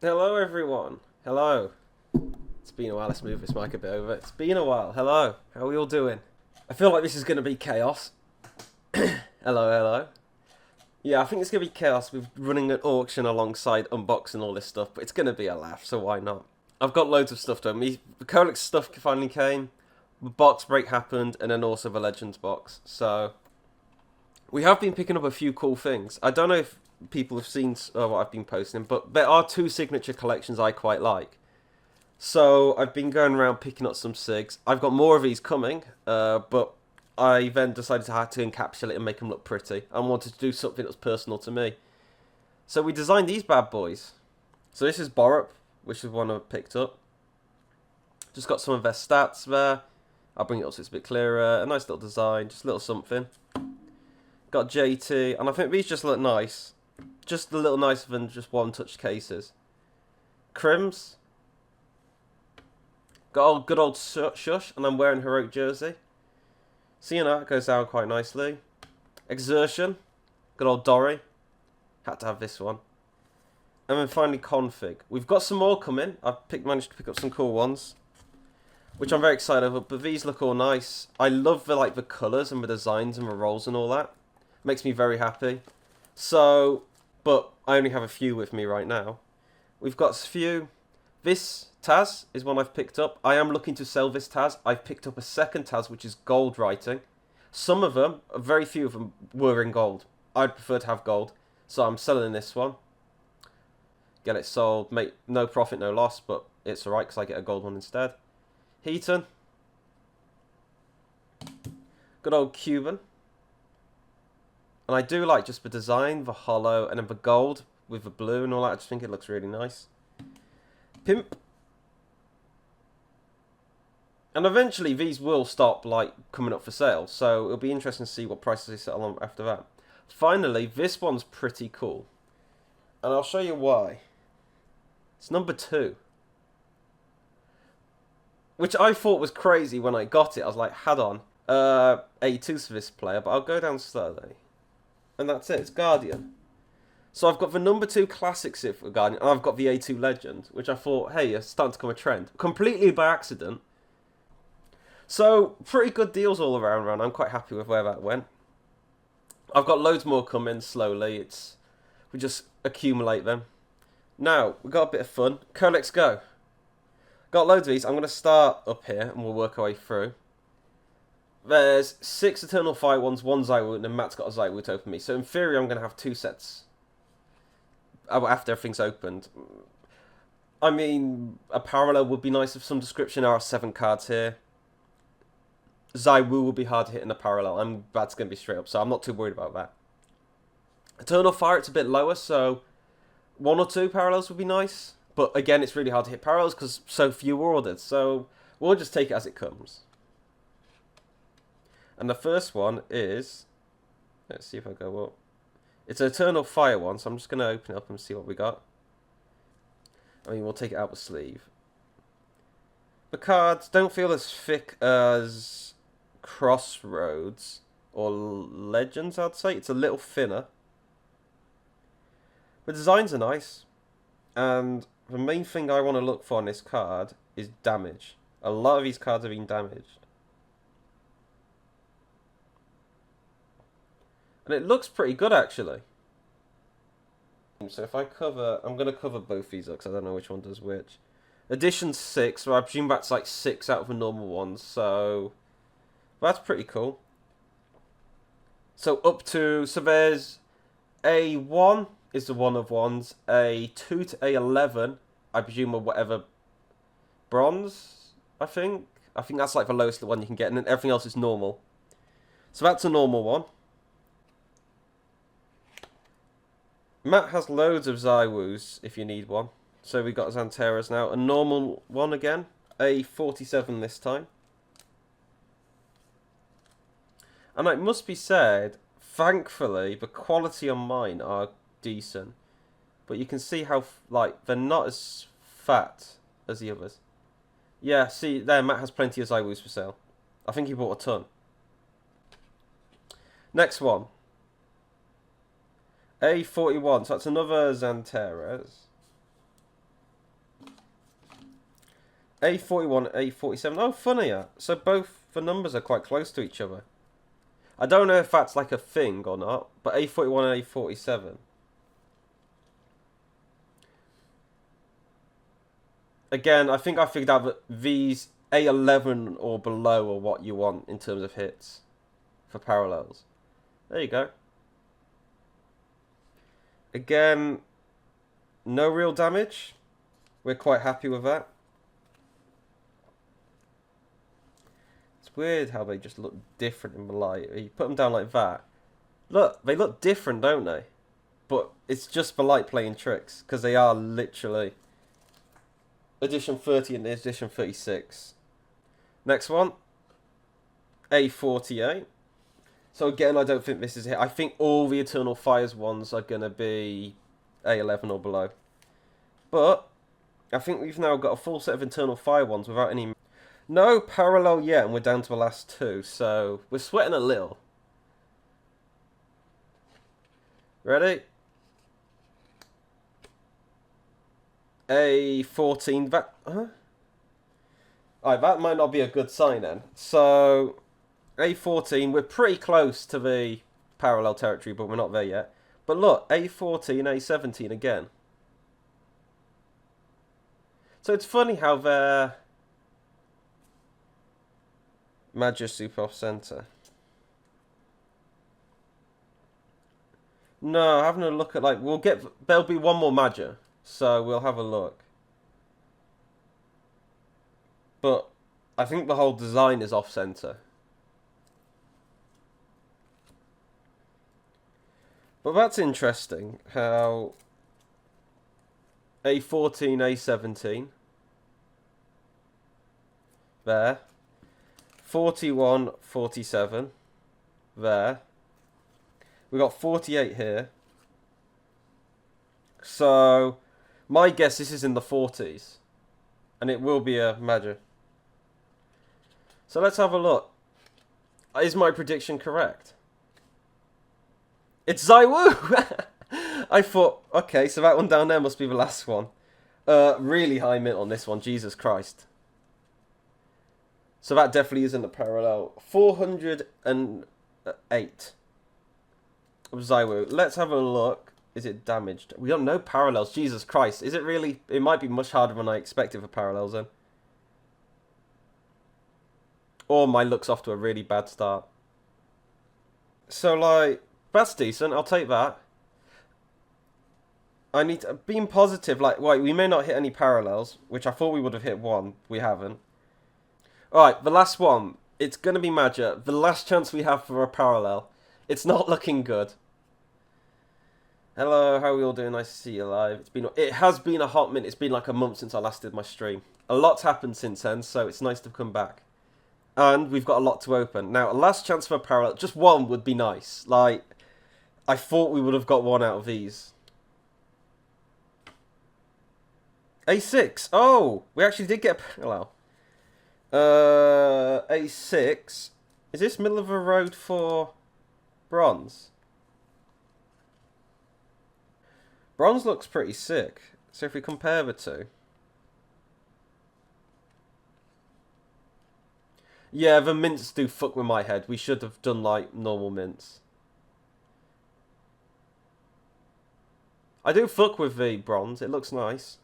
Hello, everyone. Hello. It's been a while. Let's move this mic a bit over. It's been a while. Hello. How are we all doing? I feel like this is going to be chaos. Hello, hello. Yeah, I think it's going to be chaos with running an auction alongside unboxing all this stuff, but it's going to be a laugh, so why not? I've got loads of stuff done. The Kolex stuff finally came, the box break happened, and then also the Legends box. So, we have been picking up a few cool things. I don't know if people have seen what I've been posting, but there are two signature collections I quite like. So I've been going around picking up some SIGs. I've got more of these coming, but I then decided to have to encapsulate and make them look pretty. I wanted to do something that was personal to me. So we designed these bad boys. So this is Borup, which is one I picked up. Just got some of their stats there. I'll bring it up so it's a bit clearer. A nice little design, just a little something. Got JT, and I think these just look nice. Just a little nicer than just one-touch cases. Crims. Got old, good old Shush, and I'm wearing Heroic jersey. Seeing that goes down quite nicely. Exertion. Good old Dory. Had to have this one. And then finally Config. We've got some more coming. I've managed to pick up some cool ones, which I'm very excited about. But these look all nice. I love the colours and the designs and the rolls and all that. Makes me very happy. So, but I only have a few with me right now. We've got a few. This Taz is one I've picked up. I am looking to sell this Taz. I've picked up a second Taz, which is gold writing. Some of them, very few of them, were in gold. I'd prefer to have gold. So I'm selling this one. Get it sold. Make no profit, no loss, but it's alright because I get a gold one instead. Heaton. Good old Cuban. And I do like just the design, the hollow, and then the gold with the blue and all that. I just think it looks really nice. Pimp. And eventually these will stop like coming up for sale, so it'll be interesting to see what prices they settle on after that. Finally, this one's pretty cool, and I'll show you why. It's number 2, which I thought was crazy when I got it. I was like, "Had on A2's for this player," but I'll go down slowly, and that's it. It's Guardian. So I've got the number 2 classic Civ for Guardian, and I've got the A2 Legend, which I thought, hey, it's starting to become a trend. Completely by accident. So, pretty good deals all around. I'm quite happy with where that went. I've got loads more coming slowly. We just accumulate them. Now, we've got a bit of fun. Kolex Go. Got loads of these. I'm going to start up here, and we'll work our way through. There's 6 Eternal Fire ones, 1 Zywoot, and Matt's got a Zywoot open me. So, in theory, I'm going to have 2 sets after everything's opened. I mean, a parallel would be nice of some description. There are 7 cards here. Zywoot will be hard to hit in a parallel. That's going to be straight up, so I'm not too worried about that. Eternal Fire, it's a bit lower, so 1 or 2 parallels would be nice. But again, it's really hard to hit parallels because so few were ordered. So we'll just take it as it comes. And the first one is... Let's see if I go up. It's an Eternal Fire one, so I'm just going to open it up and see what we got. I mean, we'll take it out the sleeve. The cards don't feel as thick as Crossroads or Legends, I'd say. It's a little thinner. The designs are nice. And the main thing I want to look for on this card is damage. A lot of these cards have been damaged. And it looks pretty good, actually. So if I cover... I'm going to cover both these up because I don't know which one does which. Edition 6, so I presume that's like 6 out of the normal ones, so that's pretty cool. So up to... So there's A1 is the 1 of 1s. A2 to A11, I presume, or whatever. Bronze, I think. I think that's like the lowest one you can get, and then everything else is normal. So that's a normal one. Matt has loads of Zywus if you need one. So we got Xanteras now. A normal one again. A 47 this time. And it must be said, thankfully, the quality on mine are decent. But you can see how, like, they're not as fat as the others. Yeah, see, there, Matt has plenty of Zywus for sale. I think he bought a ton. Next one. A41, so that's another Xanteras. A41, A47. Oh, funny. So both the numbers are quite close to each other. I don't know if that's like a thing or not, but A41 and A47. Again, I think I figured out that these A11 or below are what you want in terms of hits for parallels. There you go. Again, no real damage. We're quite happy with that. It's weird how they just look different in the light. You put them down like that. Look, they look different, don't they? But it's just the light playing tricks, because they are literally edition 30 and edition 36. Next one, A48. So again, I don't think this is it. I think all the Eternal Fires ones are going to be A11 or below. But I think we've now got a full set of Eternal Fire ones without any... No parallel yet, and we're down to the last two. So we're sweating a little. Ready? A14. That... Huh? Alright, that might not be a good sign then. So... A14, we're pretty close to the parallel territory, but we're not there yet. But look, A14, A17 again. So it's funny how they're Maggia super off center. No, having a look at like there'll be one more Maggia, so we'll have a look. But I think the whole design is off center. But that's interesting how A14, A17 there, 41, 47 there, we got 48 here, so my guess this is in the 40s and it will be a Maggia. So let's have a look. Is my prediction correct? It's Zaiwu! I thought, okay, so that one down there must be the last one. Really high mint on this one, Jesus Christ. So that definitely isn't a parallel. 408 of Zaiwu. Let's have a look. Is it damaged? We don't know parallels, Jesus Christ. Is it really? It might be much harder than I expected for parallels then. Or my luck's off to a really bad start. So like... That's decent, I'll take that. I need to... Being positive, like, wait, we may not hit any parallels, which I thought we would have hit one. We haven't. Alright, the last one. It's going to be Maggia. The last chance we have for a parallel. It's not looking good. Hello, how are we all doing? Nice to see you live. It has been a hot minute. It's been like a month since I last did my stream. A lot's happened since then, so it's nice to come back. And we've got a lot to open. Now, a last chance for a parallel. Just one would be nice. Like... I thought we would have got one out of these. A6. Oh, we actually did get a parallel. A6. Is this middle of the road for bronze? Bronze looks pretty sick. So if we compare the two. Yeah, the mints do fuck with my head. We should have done like normal mints. I do fuck with the bronze. It looks nice.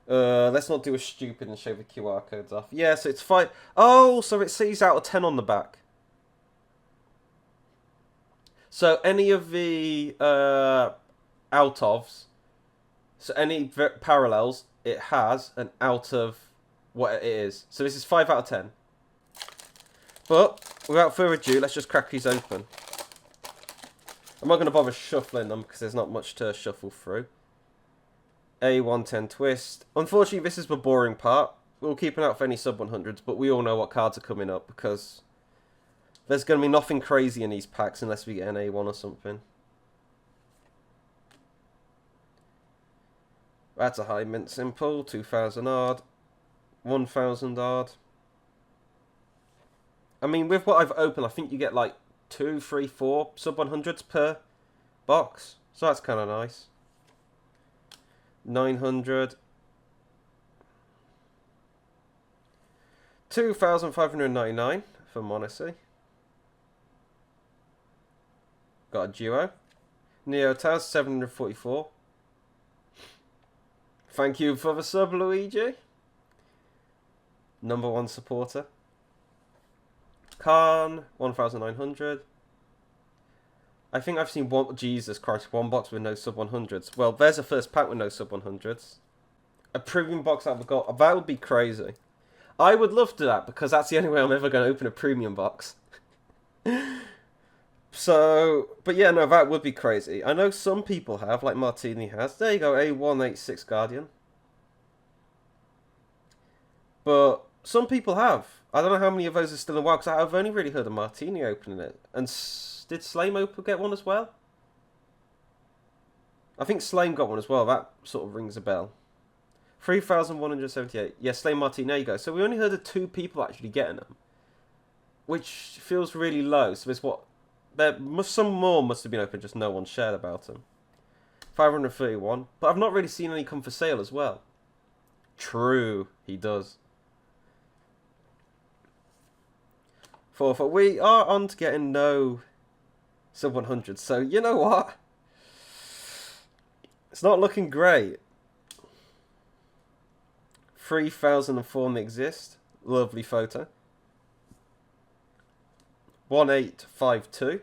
Let's not do a stupid and show the QR codes off. Yeah, so it's 5. Oh, so it says out of 10 on the back. So any of the out ofs, so any parallels, it has an out of what it is. So this is 5 out of 10. But without further ado, let's just crack these open. I'm not going to bother shuffling them because there's not much to shuffle through. A110 twist. Unfortunately, this is the boring part. We'll keep an eye out for any sub 100s, but we all know what cards are coming up because there's going to be nothing crazy in these packs unless we get an A1 or something. That's a high mint simple. 2,000 odd. 1,000 odd. I mean, with what I've opened, I think you get like 2, 3, 4 sub 100s per box. So that's kind of nice. 900. 2,599 for Monacy. Got a duo. Neo Taz 744. Thank you for the sub, Luigi. Number 1 supporter. Khan 1,900. I think I've seen one. Jesus Christ, one box with no sub 100s. Well, there's a first pack with no sub 100s. A premium box that we've got. That would be crazy. I would love to do that because that's the only way I'm ever going to open a premium box. So, but yeah, no, that would be crazy. I know some people have, like Martini has. There you go, A186 Guardian. But some people have. I don't know how many of those are still in wild because I've only really heard of Martini opening it. And did Slame get one as well? I think Slame got one as well. That sort of rings a bell. 3,178. Yeah, Slame Martini, there you go. So we only heard of 2 people actually getting them. Which feels really low. So it's what... some more must have been open, just no one shared about them. 531. But I've not really seen any come for sale as well. True, he does. 4. We are on to getting no sub 100. So, you know what? It's not looking great. 3,004 exist. Lovely photo. 1852.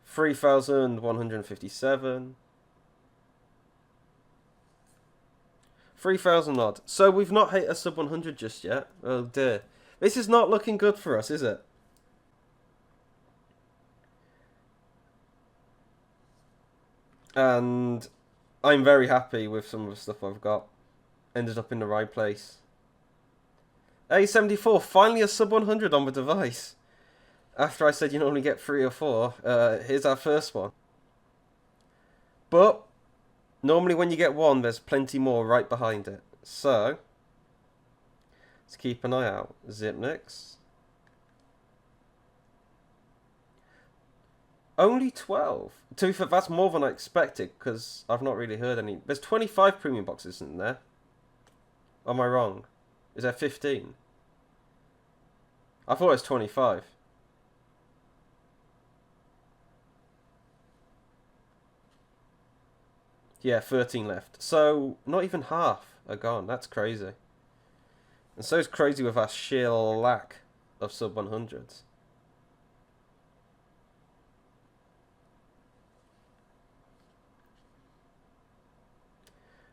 3,157. 3,000 odd. So we've not hit a sub 100 just yet. Oh dear. This is not looking good for us, is it? And I'm very happy with some of the stuff I've got. Ended up in the right place. A74, finally a sub 100 on the device. After I said you normally get 3 or 4, here's our first one. But normally when you get one, there's plenty more right behind it. So, let's keep an eye out. Zipnix. Only 12. To be fair, that's more than I expected, because I've not really heard any. There's 25 premium boxes in there. Am I wrong? Is there 15? I thought it was 25. Yeah, 13 left. So, not even half are gone. That's crazy. And so it's crazy with our sheer lack of sub 100s.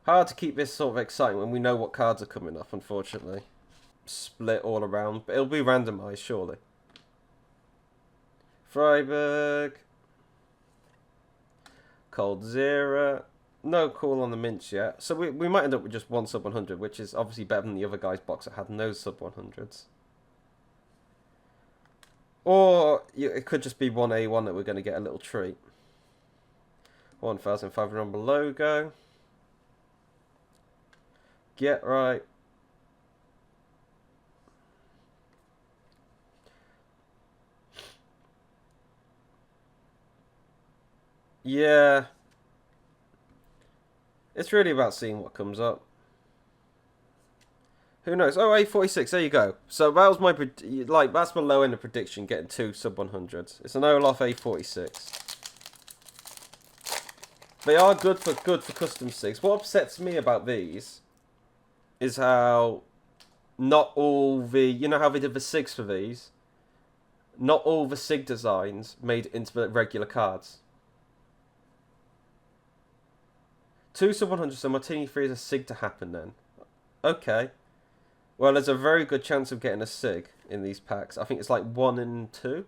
Hard to keep this sort of exciting when we know what cards are coming up, unfortunately. Split all around, but it'll be randomised, surely. Freiburg. Cold Zero. No call on the mints yet. So we might end up with just one sub 100, which is obviously better than the other guy's box that had no sub 100s. Or it could just be 1A1 that we're going to get a little treat. 1,500 on the logo. Get right. Yeah. It's really about seeing what comes up. Who knows? Oh, A46, there you go. So that was my, that's my low end of prediction, getting 2 sub 100s. It's an Olaf A46. They are good for custom SIGs. What upsets me about these is how not all the, you know how they did the SIGs for these? Not all the SIG designs made it into the regular cards. 2 sub 100, so Martini 3 is a SIG to happen then. Okay. Well, there's a very good chance of getting a SIG in these packs. I think it's like 1 in 2.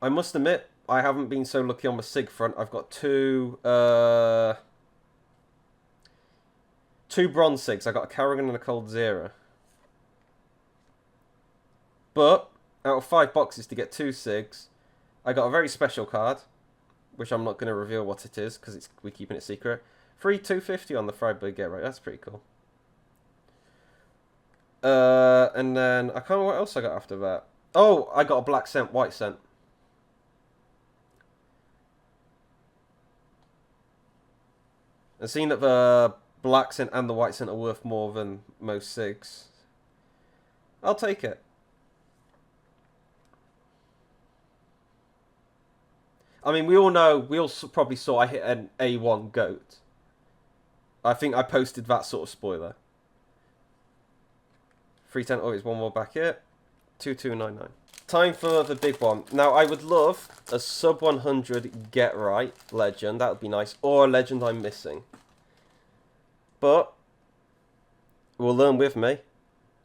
I must admit, I haven't been so lucky on the SIG front. I've got 2 bronze SIGs. I got a Carrigan and a Cold Zero. But, out of 5 boxes to get 2 SIGs, I got a very special card, which I'm not going to reveal what it is, because we're keeping it secret. 250 on the Freiburg Get Right. That's pretty cool. And then, I can't remember what else I got after that. Oh, I got a black scent, white scent. And seeing that the black scent and the white scent are worth more than most SIGs. I'll take it. I mean, we all probably saw I hit an A1 goat. I think I posted that sort of spoiler. 310, oh, it's one more back here. 2299. Time for the big one. Now, I would love a sub 100 get right legend. That would be nice. Or a legend I'm missing. But, we'll learn with me.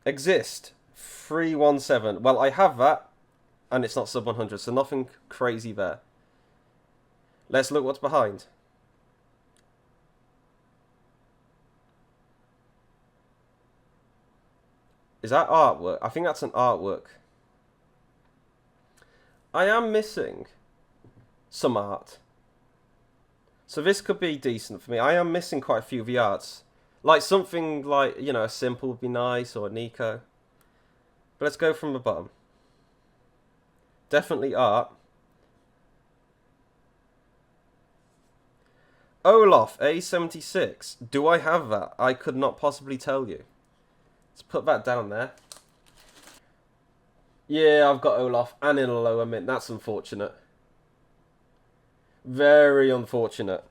Exist. 317. Well, I have that. And it's not sub 100, so nothing crazy there. Let's look what's behind. Is that artwork? I think that's an artwork. I am missing some art. So this could be decent for me. I am missing quite a few of the arts. Like something like, you know, a Simple would be nice, or a Nico. But let's go from the bottom. Definitely art. Olaf, A76. Do I have that? I could not possibly tell you. Let's put that down there. Yeah, I've got Olaf and in a lower mint. That's unfortunate. Very unfortunate.